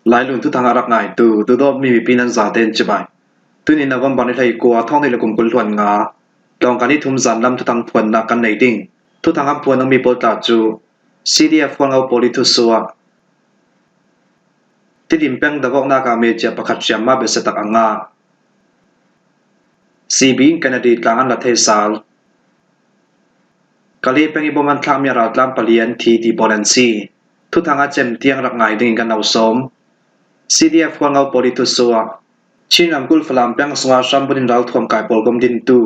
หลายลุนทุทางอารักง่ายตูดอบมีปีนันซาเตนจิบายตุนินนวันบันไทยกัวท่องในละกุมกุลทวนงาลองกันที่ทุมจันลำทุทางพวนนักกันในดิ่งทุทางอัมพวนต้องมีโปรตาจู CDF ควงเอาโปลิทุสัวที่ดิมเป้งดะวอกนากาเมเจประคัดเชียมมาเบสตักอังงา CB กันอดีตกลางอันละเทศาลกะลีเป้งอิบมันทามยาราตลามปะเลียนทีโปแลนซีทุทางอาเจมเตียงรักง่ายดิ่งกันเอาสม CDF ควงเอาโปลิทุสัวชินอัมกุลฟลามเป้งสงาชัมบุนินดาลทวมกายปอลกมดินตู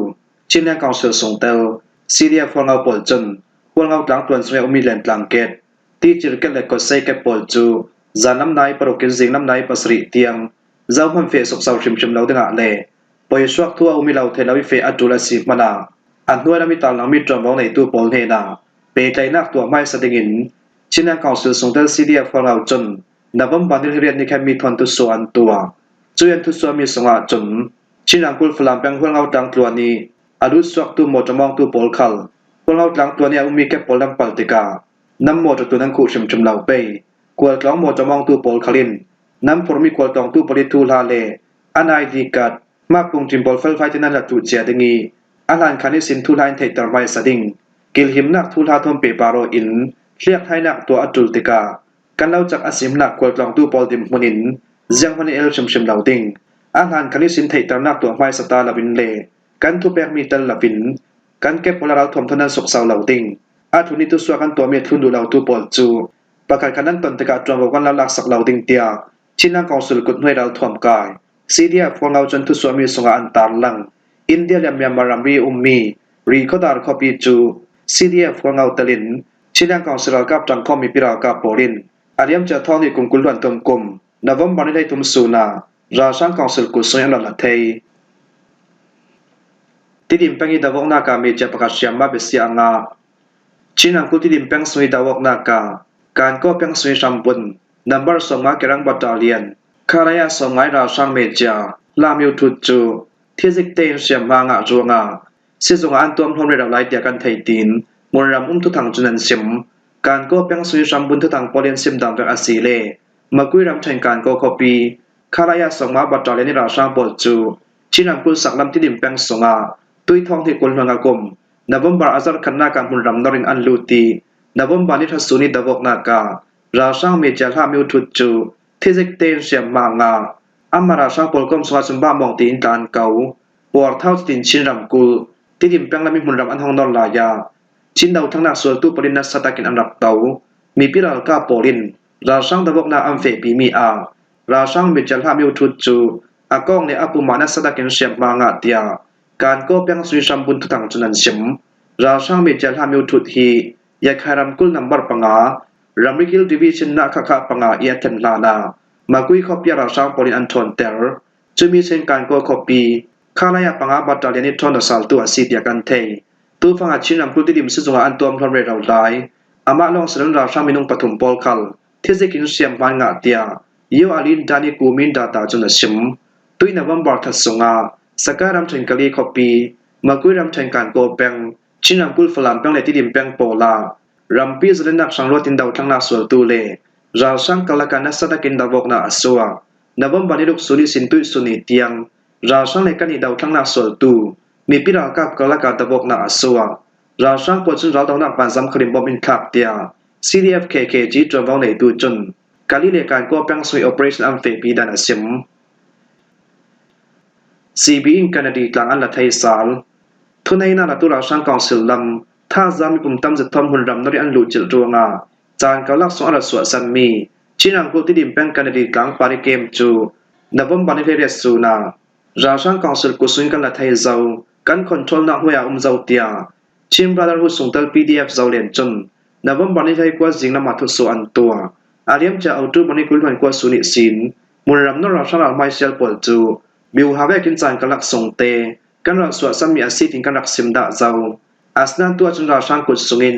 ชินแห่งกองเสือส่งเตล CDF ควงเอาปอลจนควงเอากลางตวนสวยอมีแลนด์ลังเกตตีจิรเกตเลกอเซเกปอลจูจาน้ำนายปรกินสิงน้ำนายปัสริเตียงเจ้าพันเฟสกสาวชิมชิมเหลาดึงอะเลปอยชวกทั่วอุมิเหลาเทลาวิเฟอัจุลสิกมานาอันหัวน้ำมิตาหลังมิตรมองในตู้ปอลเฮนาเปใจนักตัวไม้สติงินชินแห่งกองเสือส่งเตล CDF ควงเอาจนนับวันบันเรียนนี่แค่มีทวนตุสวนตัวจุยันทุสวมีสงาจนชินังกุลฟลามเปงหัวเอาดังตัวนี้อรุสวกตัวหมดจะมองตัวปอลคัลหัวเอาดังตัวนี้อุมีแค่ปอลดังปัลติกาน้ำหมดตัวนั้นคู่ชิมชิมเหลาไปกวดกลองหมดจะมองตัวปอลคาลินน้ำพรมีกวดกลองตัวปริทูลาเลอันไอดีกัดมากปุงจิมปอลเฟลไฟที่นั่นละตุเจียดิงีอันหลังคันนี้สินทูลายเทตร์ไวสดิงกิลหิมนักทูลาทอมเปปาโรอินเรียกให้นักตัวอัจุลติกากันเล่าจากอาศิมนักกวดกลองตัวปอลดิมมุนินเจียงพันเอลชิมชิมเหลาดิงอาหารคันนี้สินเทตร์นักตัวไวสตาลาวินเลกันทุเปกมีตัลลาวินกันเก็บพลาราทอมทนันสกสาวเหลาดิงอาทุนิตุสวกันตัวเมทุนดูเหลาตัวปอลจูประกาศคันนั้นตนตะกาจวงวันละลักสักเหลาดิงเตียชินังกองสุลกุดหน่วยดาวท่วมกาย CDF ฟงเอาจนทุสวมีสงอันตารลังอินเดียและเมียนมารัมรีมีรีคอดาร์คอปีจู CDF ฟงเอาตะลินชินังกองสุลกับจังคอมีปิรากาโปลินอาเรียมจะท่องในกลุ่มกุลวันตมกุมนวมบันได้ทุมสูนาราชังกองสุลกุสยังละเทยที่ดิมเป็งอีดาวกนากาเมจะประกาศเชียมมาเบสยางาชินังกุที่ดิมเป็งสวยดาวกนากาการก็เป็งสวยชัมบุนนัมเบอร์สองกรังบัตตาเลียนคารายาสองราชังเมจาลามิวทุจูที่จิกเตนเชียมมางะจวงาสิจงอันตัวมทอมเรดาวไลเตียกันไทยตีนมรำทุทางจุนันเสียมการก็เป็งสวยชัมบุนทุทางปอเลียนเสียมดำเป็นอาศิเลมากุยรำแทงการก็คอปีคารายาสองบัตตาเลียนราชังปอจูชินังกุสักลำที่ดิมเป็งสงาตุยทองที่กุลมังกรมนวมบาร์อาซาร์ขันนาการมุนรำนริงอันลูตีนวมบานิทัสุนิดาวกนาการาชังเมจาลามิวทุจูที่จิกเตนเชียมมางาอามาราชังปอลกมสวาสมบ้ามองตีนการเก่าปวดเท้าตินชินรำกุลที่ดิมเป็งและมีมุนรำอันทองนอลายาชินดาวทั้งนักส่วนตู้ปรินัสตากินอันดับเตามีปิรัลกาโปลินราชังดาวกนาอัมเฟปีมีอาราชังเมจาลามิวทุจูอากองในอปุมานัสตากินเชียมมางาเตียการก็เป็งสุยชัมบุนทุตังจุนันเสียมราชังเมจาลามิวทุตฮียาคารำกุลนัมบาร์ปังอารัมริกิลดิวิชันนาคาปังอาเอียเทนลานามากุยคอปีราชังปอลินอันทอนเตอร์จะมีเส้นการก็คอปีคาลายาปังอาบัตตาเลียนิทอนดัสซัลตัวสิทยากันเทยตัวฟังอาชินัมกุลที่ดิมซึ่งอันตัวมทอนเรดาวไลอามาลองสนันราชังมินุงปฐุมปอลคัลที่จะกินเสียมบางงาเตียยูอาลินดานิกูมินดาตาจุนเสียมตุยนวมบาร์ทัสสงาสการัมเทนกะลีคอปีมากุยรัมเทนการโกเปงชินัมกุลฟลามเปงเลติดิมเปงโปลารัมปีสเลนักสังโรตินดาวทั้งนาสวลตูเลราชังกะละกันนัสตะกินดาวกนาอสวานวมบานิลุกสุนิสินตุยสุนิเตียงราชังเลกันนิดาวทั้งนาสวลตูมีปิรากาบกะละกาดาวกนาอสวาราชังปอจุนราดาวนักปันซัมคริมบอมินคับเตีย CDF KKG จวงในตูจุนกาลิเลการก็เปงสวย Operation อัมเฟปีดานาซิมCB อินกันดีกลางอันละไทยสาลทุนในนาตุราชังกองสิลลัมท่าจามีปุ่มตั้มจะทอมหุ่นรำนริอันลูจิลจวงาจานกาลักสงอรสวสันมีชินังกุติดิมเป็นกันดีกลางปาริเกมจูนวมบันิเฟเรสูนาราชังกองสิลกุสุนกันละไทยเจ้ากันคอนโทรลนักหัวเจ้าเตียชิมบราดาร์ฮุดส่งเตล PDF เจ้าเลียนจนนวมบันิไทยกว่าจิงนมาทุสอันตัวอาเรียมจะเอาตู้บันิกุลหันกว่าสุนิสินมุนรำนราชังหลังไม่เชลปอลจูบิวฮาเวกินจานกันลักส่งเตกันรักสวดสามีอาศิตินกันรักสิมดาเจ้าอาสนันตัวจนราชังกุดสุงิน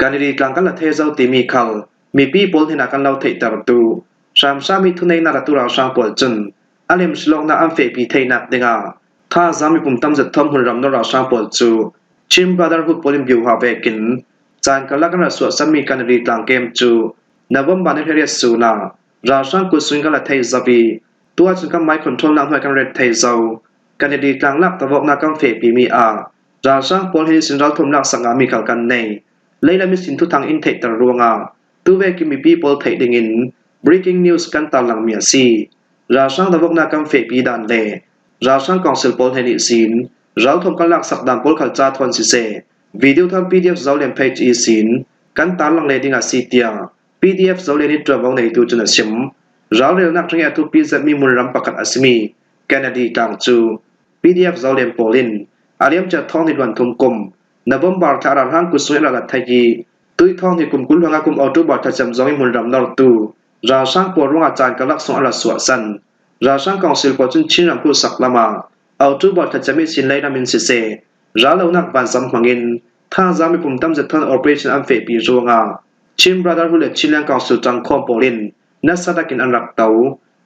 การดีกลางกันละเทเจ้าตีมีคัลมีปีปอลที่นักกันเล่าเทตรตูชามชามีทุนในนาตุราชังปอลจนอาเลมชลองนาอัมเฟปีเทนักเดงาท่าจามีปุ่มตั้มจะทอมหุ่นรำนราชังปอลจูชิมบราดาร์ฮุดปอลิมบิวฮาเวกินจานกันลักกันรักสวดสามีกันดีกลางเกมจูนวมบานิเฮเรสูนา ราช่างกุศลกันละไทยซาบีตัวจึงกำไม้คอนโทรลนำให้กันเรดไทยเจ้ากันดีกลางลักตะวกนากังเฟปีมีอาราช่างปอลให้สินเราทมนักสังอามีขัลกันในเลยละมีสินทุทางอินเทคตะรวงอาตัวเวกิมีปีปอลไทยดิ่ง breaking news กันตาลังเมียซีราช่างตะวกนากังเฟปีดันเลราช่างกองสิลปอลให้นิสินเราทมกันลักสักดานปอลขัลจาทอนสิเซวิดีโอทำ PDF เราเล่นเพจอีสินกันตาลังเลดิ่งอาซีเตีย PDF เราเล่นนิตรวงในตัวจุนเสียมเราเรียนนักทั้งทุกปีจะมีมูลรำประกาศอสมีแคนาดีกลางจู PDF เราเรียนโปลินอาเรียมจะท่องในวันทุมกลมนบมบาร์ทาราฮังกุศลละไทยีตุยท่องในกลุ่มกุลหงกุมออตุบาร์ทจำจองมูลรำนอร์ตูราช่างปวดรงอาจารย์กลักษณ์อลาสวสันราช่างกองศิลปจุนชินรำกุสักละมาออตุบาร์ทจำมีสินไลนามินเซเซราเหล่านักบันสัมพังอินท่าจามีปุ่มตั้มจะท่านออเปอเรชั่นอันเฟปีจวงอาชิมบราดาร์ฮูเลชินลังกองศิลจังคอมโปลินนัสดากินอันรักเตา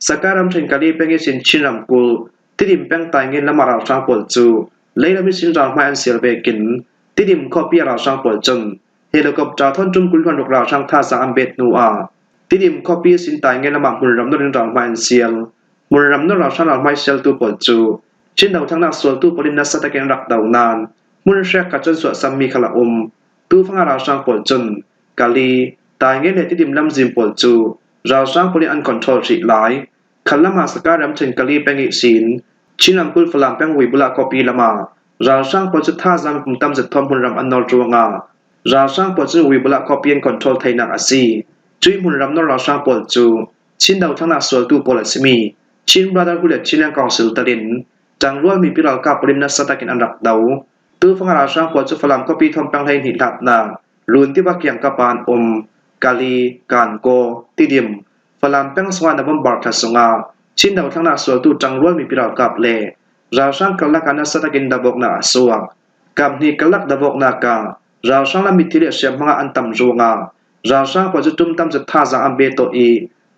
สการัมเชนกาลีเป็นสินชินรำกุลที่ดิมแปงตายเงินละมาราช่างปวดจูเลยละมีสินรำไม่อันเสียเบกินที่ดิมข้อปีราช่างปวดจนเฮลิคอปเตอร์ท่อนจุ่มกุลพันดกราช่างท่าสามเบ็ดนัวที่ดิมข้อปีสินตายเงินละมามุนรำนรินรำไม่อันเสียมุนรำนราช่างรำไม่เสียตัวปวดจูชินดาวทั้งนักสวดตู้ปรินัสดากินรักเตานานมุนเชกกัจจนสวดสามีขละตู้ฟังราช่างปวดจนกาลีตายเงินในที่ดิมลำจิมปวดจูเราสร้างพลิอันคอนโทรลสิหลายคันละมาสการัมเชนกาลีเป็นอิสินชินัมกุลฝรั่งเป็นวิบุลาคอปีละมาเราสร้างโปรเจกต์ท่าจำปุ่มตั้มจะทอมพลรำอันนอร์จวงาเราสร้างโปรเจกต์วิบุลาคอปีอันคอนโทรลไทยนักอาซีจุยพลรำนอร์เราสร้างโปรเจกต์ชินดาวทั้งนักสวดตู้โพลสมีชินบราดาร์กุเลชินยังกองสิลตรินจังล้วนมีพิรากับปริมนัสตะกินอันรักดาวตู้ฟังเราสร้างโปรเจกต์ฝรั่งคอปีทอมเป็นไทยหินหักนาลุนที่ว่าเกี่ยงกับปานกาลีการโกติดิมฝรั่งเป็นสวรรค์บนบาร์ทัศงาชินดาวทั้งนักสวดตู้จังล้วนมีพิรากับเลเราสร้างกลักอันนัสตะกินดาวกนาสวงกับนี้กลักดาวกนากาเราสร้างละมิตรเสียมังอันตัมจวงาเราสร้างโปรเจกต์ตุ้มตั้มจะท่าจางอันเบโตอี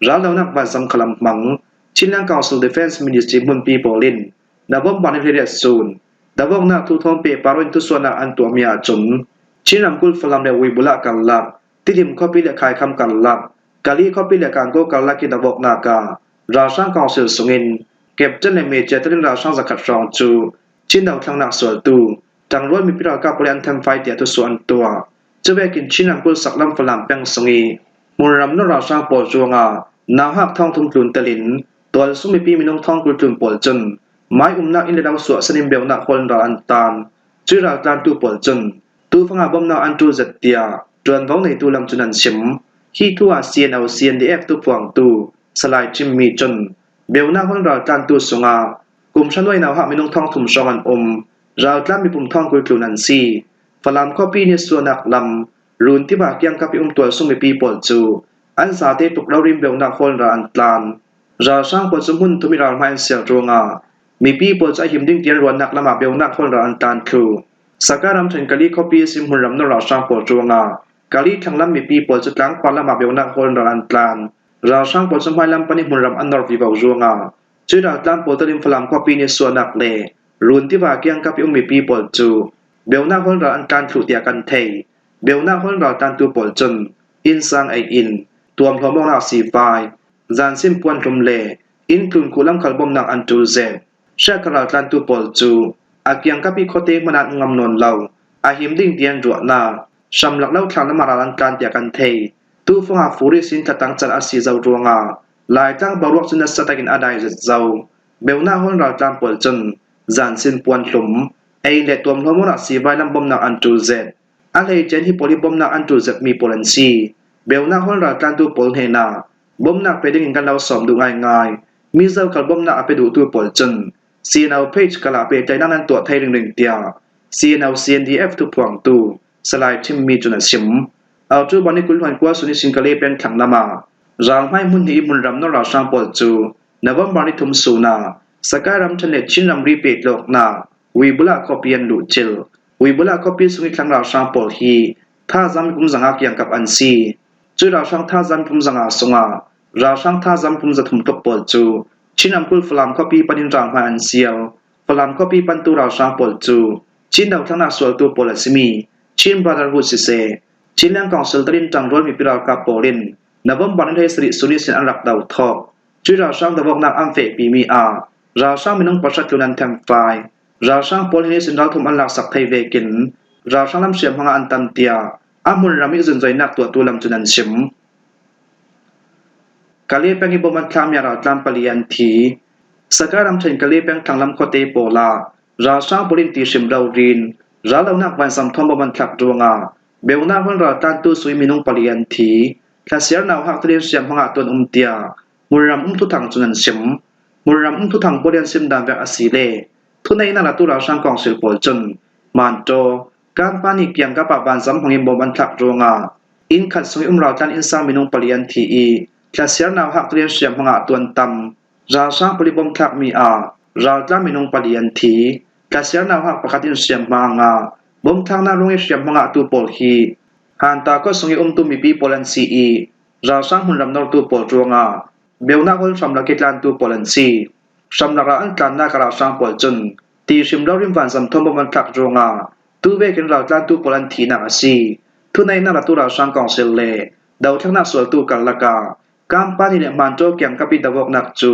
เราเหล่านักบันสำคัญมังชินยังกองสุลเดฟเฟนส์มินิสทรีมุนปีโปลินดาวบันเฮเดสซูนดาวกนาทุทอมเปปารุนทุสวนาอันตัวเมียจุนชินนำกุลฝรั่งเดวิบุลากันลักที่ดิมข้อปีเลขายคำกันลักกาลีข้อปีเลการโกกันลักกิดาวกนากาเราสร้างกองสุลสุงินเก็บจนในเมเจตรินเราสร้างสักขัดรองจูชินดาวทั้งนักสวดตูจังล้วนมีพิรากับเรียนทำไฟเตียทุส่วนตัวจะไปกินชินังกุลสักลำฝรั่งแปงสงีมูลรำนราช่างปวดจวงานาวหักท่องทุ่มกลุ่นตะลินตัวสุมีปีมีน้องท่องกลุ่นปวดจนไม้นักอินเดียดาวสวสนิมเบลนักคนรออันตานชื่อราการตูปวดจนตูฟังอาบมนาอันตูจัดเตียจวนท้องในตูลำจุนันชิมฮีทัวเซียนเอาเซียนดีเอฟตูฟวงตูสลายจิมมีจนเบลนักคนรอการตูสงากลุ่มชั้นไว้นาวหักมีน้องท่องทุ่มสองอันเราตามมีปุ่มท่องกลุ่นนันซีฝรั่งข้อปีนี้ส่วนนักลำรุนที่บากยังกับตัวสุ่มปีปวดจูอันสาเตตุกเราริมเบลนักคนรออันตานเราสร้างปวดสมุนทุมิราไม่เสียจวงมีปีปวดใจหิมดิ้งเตียนรวนนักละมาเบลนักคนรออันตานคือสการัมถึงกาลีข้อปีซิมหุ่นรำนเราสร้างปวดจวงกาลีทั้งลำมีปีปวดจุดล้างควันละมาเบลนักคนรออันตานเราสร้างปวดสมัยลำปนิหุ่นรำอันนอร์วิบาวจวงชื่อเราตามปวดตริมฝรั่งข้อปีนี้ส่วนนักเลรุนที่บากยังกับมีปีปวดจูเบลนักคนรออันการถูกเตียกันเทยเบลนักคนรอตันตัวปวดจนอินซังไออินตัวมพมองนักสีไฟจานซิมปวนลมเลอินกลุ่นกุลังขลบมนักอันตูเซเชื่อกระตันตัวปวดจูอาเกียงกับปีโคเตมนัดงำนนเหล่าอาหิมดิ่งเตียนจวดนาชำหลักเล่าทางน้ำมารันการเตียกันเทยตู้ฟงหาฟูริสินทัตังจันอาศีเจ้าดวงลายตั้งบารวกจุนสตะกินอาไดเจ้าเบลนักคนรอตันปวดจนจานซินปวนหลุมไอเล็ดตัวมพมนักสีไว้ลำบมนักอันตูเซอะไรเจนที่ปลิบมนักอันตูเซมีโปลันซีเบลนักคนรอตันตัวปลเฮนาบ่มนักไปดึงกันเราสอมดูง่ายๆมีเจ้ากับบ่มนักไปดูตัวปวดจนซีนเอาเพจกลาเปใจนั้นตัวไทย1เตียซีนเอา CNDF ทุกพวงตูสลายทิมมีจนชิมเอาจูบันนี้กุลหันกว่าสุนิสิงกะเลเป็นขังนามาจางให้มุนที่มุนรำนราช่างปวดจูนวบาริทุมสูนาสกายรำชนเนชินรำรีเปตโลกนาวิบุลาคอเปียนดูจิลวิบุลาคอเปียสุนิขังราช่างปวดฮีท่าจำกุมสังอาเกียงกับอันซีจูราช่างท่าจำกุมสังอาสงาราช่างท่าจำกุมจะทุ่มตกปวดจูชินำกุลฝรั่งคอปีปันินรางมาอันเซียวฝรั่งคอปีปันตูราช่างปวดจูชินดาวทั้งนักสวดตัวปวดสมีชินบราดาร์ฮูดซิเซชินเลี้ยงกองสุลตรินจังรวนมีพิรากับโปลิน na bom ban he sri suni sin an rak dau thok chu ra sang da bok nak am fe pi mi a ra sang minung pasat tunan tham fai ra sang pol he sin dal thum an lak sak thai ve kin ra sang lam siam hanga an tam tia amun rami zun zoi nak tu lam chunan sim kale pengi boman thlam ya ra tlam palian thi sakaram chen kale peng thanglam khote pola ra sang polin ti sim rau rin ra lo nak wan sam thom boman thak ruanga beuna hon ra tan tu sui minung palian thi thasiar naw hak tren siam hanga ton tia muram tu thang chunan sim muram tu thang polian sim dam ve asile thunai na la tu ra sang kong sil pol chun man to kan pani piang ka pa ban sam hongim boman thak ruanga in khat sui ra tan in sang minung palian thi i thasiar naw hak tren siam hanga ton tam ra sang poli bom thak mi a ra tlam minung palian thi thasiar naw hak pakhatin siam manga bom thang na rongi siam hanga tu pol hi han ta ko songi tu mi pi polan si i ra sang hun ram nor tu pol ruanga beuna hol sam la kitlan tu polan si sam la ra an tlan na kara sang pol chun ti sim ro rim van sam thom man thak ruanga tu ve ken ra tlan tu polan thi na asi thunai na la tu ra sang kong sel le dau thang na sol tu kal laka kam pa ni le man to kyang kapi dawok nak chu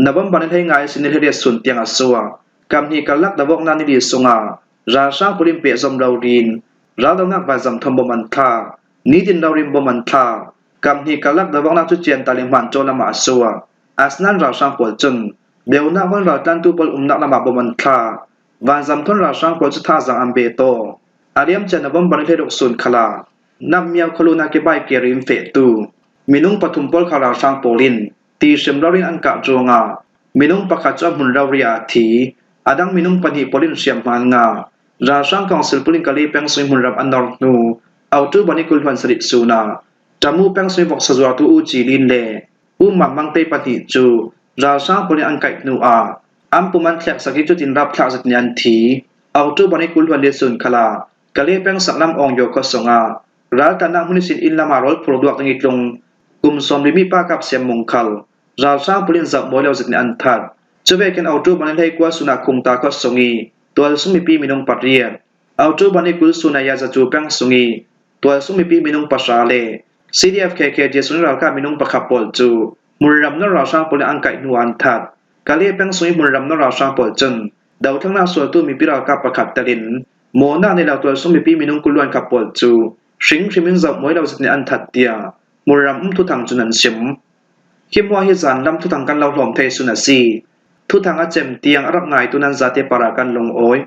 nabam ban thai ngai sin le sun tiang aswa kam ni kalak dawok na ni li sunga ra sang pulim pe som ro rin ra dong nak ba zam thom man tha ni din ro rim man tha kam ni kalak dawok na chu chen talim man cho lama aswa asnan ra sang pol chun beuna hon ra tan tu pol nak lama man tha van zam thon ra sang pol chu tha jang ambe to ariam chen nabam ban thai dok sun khala nam miaw kholuna ke bai ke rim fe tu minung pathum pol khala sang polin ti sim ro rin an ka jonga minung pakha cha mun ro ria thi adang minung pani polin siam man nga ra sang council polin kali peng sui mun rap anor nu autu bani kul fan sri suna tamu peng sui bok sajwa tu u chi lin le u mamang te pati chu ra sang polin an kai nu a am puman thlak saki chu tin rap thla zat nyan thi autu bani kul fan le sun khala kali peng saklam ong yo ko songa ral tanang munisin in lama rol product ngi tlong som limi pa kap sem mongkhal ra sang polin zap boilo zat ni an that chube ken auto ban lai kwa suna khungta ko songi tol sumi pi minung patria auto bani kul suna ya za chu pang songi tol sumi pi minung pasale cdf kk je sunra ka minung pakhapol chu murram na ra sang pol an kai nuan that kale pang songi murram na ra sang pol chun dau thang na so tu mi pira ka pakhat talin mo na ne la tol sumi pi minung kulwan kapol chu shing shimin zap moi la zat ni an that tia murram tu thang chunan sim himwa hi zan lam thu thang kan lo hlom thei suna si thu thang a chem tiang arak ngai tunan zate para kan long oi